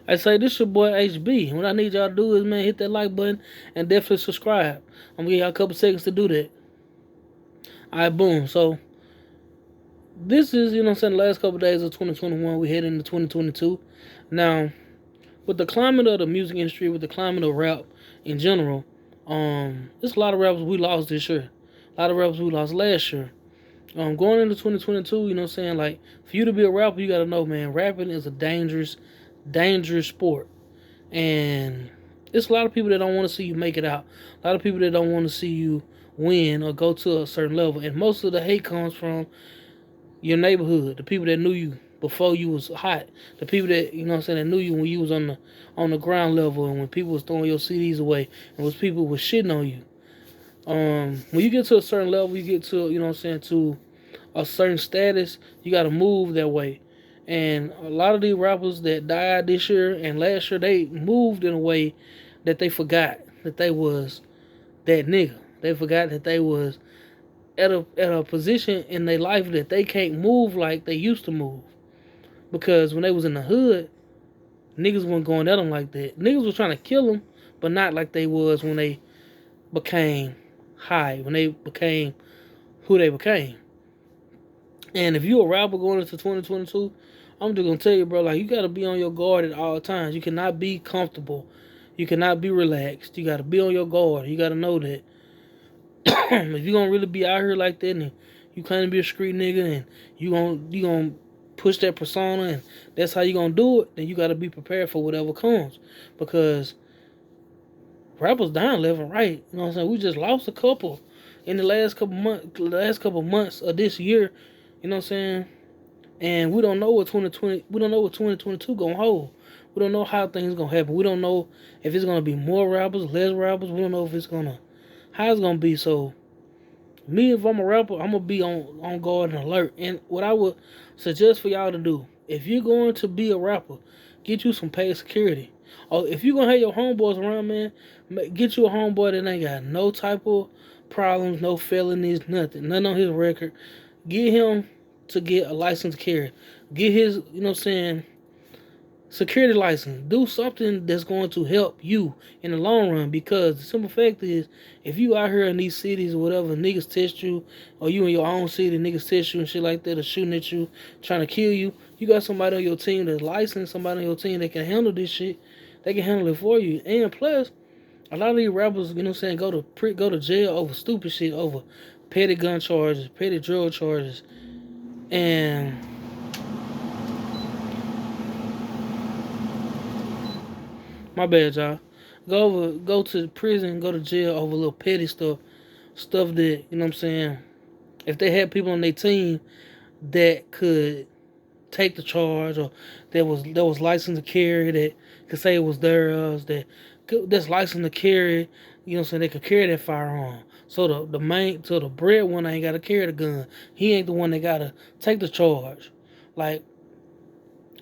I say this your boy HB. What I need y'all to do is, man, hit that like button and definitely subscribe. I'm gonna give y'all a couple seconds to do that. Alright, boom. So this is, you know what I'm saying, the last couple of days of 2021. We head into 2022. Now, with the climate of the music industry, with the climate of rap in general, there's a lot of rappers we lost this year. A lot of rappers we lost last year. Going into 2022, you know what I'm saying, like, for you to be a rapper, you gotta know, man, rapping is a dangerous, dangerous sport. And it's a lot of people that don't want to see you make it out. A lot of people that don't want to see you win or go to a certain level. And most of the hate comes from your neighborhood, the people that knew you before you was hot, the people that, you know what I'm saying, that knew you when you was on the ground level, and when people was throwing your CDs away, and was people was shitting on you. When you get to a certain level, you get to, you know what I'm saying, to a certain status, you got to move that way. And a lot of these rappers that died this year and last year, they moved in a way that they forgot that they was that nigga. They forgot that they was at a position in their life that they can't move like they used to move. Because when they was in the hood, niggas wasn't going at them like that. Niggas was trying to kill them, but not like they was when they became high, when they became who they became. And if you a rapper going into 2022, I'm just gonna tell you, bro, like, you gotta be on your guard at all times. You cannot be comfortable. You cannot be relaxed. You gotta be on your guard. You gotta know that if you gonna really be out here like that, and you claim to be a street nigga, and you gonna push that persona, and that's how you gonna do it, then you gotta be prepared for whatever comes. Because rappers dying left and right. You know what I'm saying? We just lost a couple in the last couple months of this year. You know what I'm saying? And we don't know what 2022 gonna hold. We don't know how things gonna happen. We don't know if it's gonna be more rappers, less rappers. We don't know if it's gonna how it's gonna be. So me, if I'm a rapper, I'm gonna be on guard and alert. And what I would suggest for y'all to do, if you're going to be a rapper, get you some paid security. Or if you're gonna have your homeboys around, man, get you a homeboy that ain't got no type of problems, no felonies, nothing on his record. Get him to get a license to carry. Get his, you know what I'm saying, security license. Do something that's going to help you in the long run. Because the simple fact is, if you out here in these cities or whatever, niggas test you, or you in your own city, niggas test you and shit like that, or shooting at you, trying to kill you, you got somebody on your team that's licensed, somebody on your team that can handle this shit. They can handle it for you. And plus, a lot of these rappers, you know what I'm saying, go to jail over stupid shit, over petty gun charges, petty drug charges, and my bad, y'all. Go to prison, go to jail over little petty stuff that, you know what I'm saying. If they had people on their team that could take the charge, or that was licensed to carry, that could say it was theirs, that's licensed to carry, you know what I'm saying, they could carry that firearm. So the breadwinner ain't gotta carry the gun. He ain't the one that gotta take the charge. Like,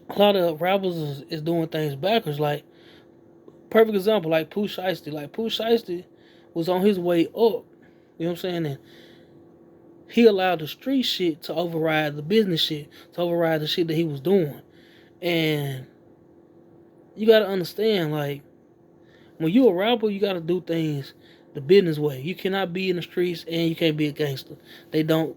a lot of rappers is doing things backwards. Like, perfect example, like Pooh Shiesty. Like, Pooh Shiesty was on his way up. You know what I'm saying? And he allowed the street shit to override the business shit, to override the shit that he was doing. And you gotta understand, like, when you a rapper, you gotta do things the business way. You cannot be in the streets and you can't be a gangster. They don't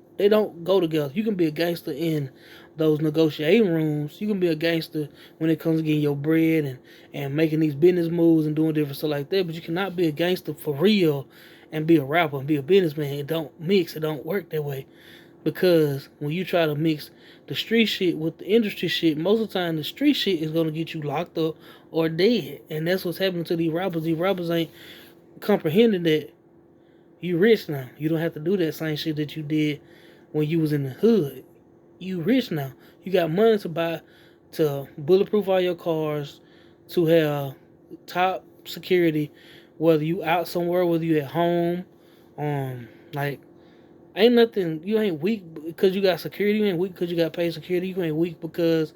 go together. You can be a gangster in those negotiating rooms. You can be a gangster when it comes to getting your bread and making these business moves and doing different stuff like that. But you cannot be a gangster for real and be a rapper and be a businessman. It don't mix. It don't work that way. Because when you try to mix the street shit with the industry shit, most of the time the street shit is going to get you locked up or dead. And that's what's happening to these rappers. These rappers ain't comprehending that you rich now. You don't have to do that same shit that you did when you was in the hood. You rich now. You got money to bulletproof all your cars, to have top security, whether you out somewhere, whether you at home. Like, ain't nothing. You ain't weak because you got security. You ain't weak because you got paid security. You ain't weak because,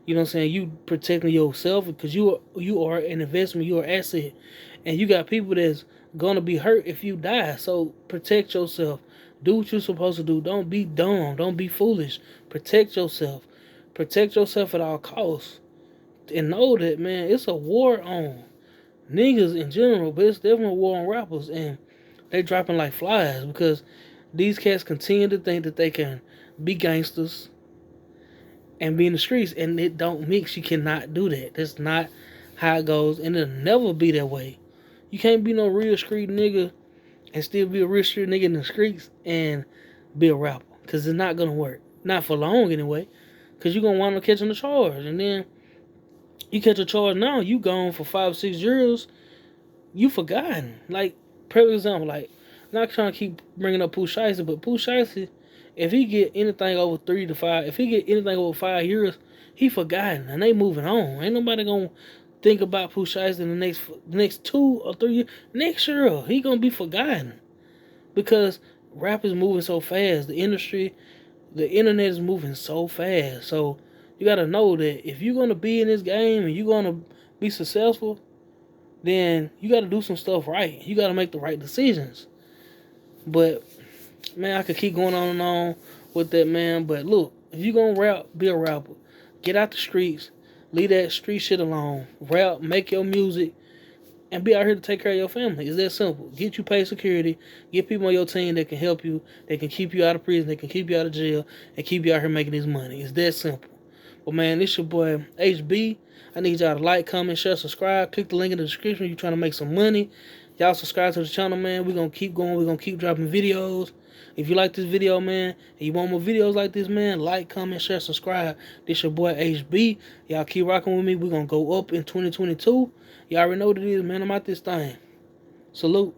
you know what I'm saying, you protecting yourself, because you are an investment. You are an asset, and you got people that's gonna be hurt if you die. So protect yourself. Do what you're supposed to do. Don't be dumb. Don't be foolish. Protect yourself. Protect yourself at all costs. and know that, man, it's a war on niggas in general, but it's definitely a war on rappers, and they dropping like flies because these cats continue to think that they can be gangsters and be in the streets, and it don't mix. You cannot do that. That's not how it goes, and it'll never be that way. You can't be no real street nigga and still be a real street nigga in the streets and be a rapper, because it's not gonna work. Not for long anyway, because you're gonna wind up catching the charge, and then you catch a charge now, you gone for 5 6 years, you forgotten. Like, perfect example, like, not trying to keep bringing up Pooh Shiesty, but Pooh Shiesty, if he get anything over 3 to 5, if he get anything over 5 years, he forgotten, and they moving on. Ain't nobody gonna think about Pooh Shiesty in the next 2 or 3 years. Next year, he gonna be forgotten because rap is moving so fast. The industry, the internet is moving so fast. So you gotta know that if you're gonna be in this game and you're gonna be successful, then you gotta do some stuff right. You gotta make the right decisions. But man, I could keep going on and on with that, man. But look, if you gonna rap, be a rapper. Get out the streets. Leave that street shit alone. Rap, make your music, and be out here to take care of your family. It's that simple. Get you paid security. Get people on your team that can help you. They can keep you out of prison. They can keep you out of jail. And keep you out here making this money. It's that simple. But man, this your boy HB. I need y'all to like, comment, share, subscribe. Click the link in the description if you're trying to make some money. Y'all subscribe to the channel, man. We're going to keep going. We're going to keep dropping videos. If you like this video, man, and you want more videos like this, man, like, comment, share, subscribe. This your boy HB. Y'all keep rocking with me. We're going to go up in 2022. Y'all already know what it is, man. I'm out this thing. Salute.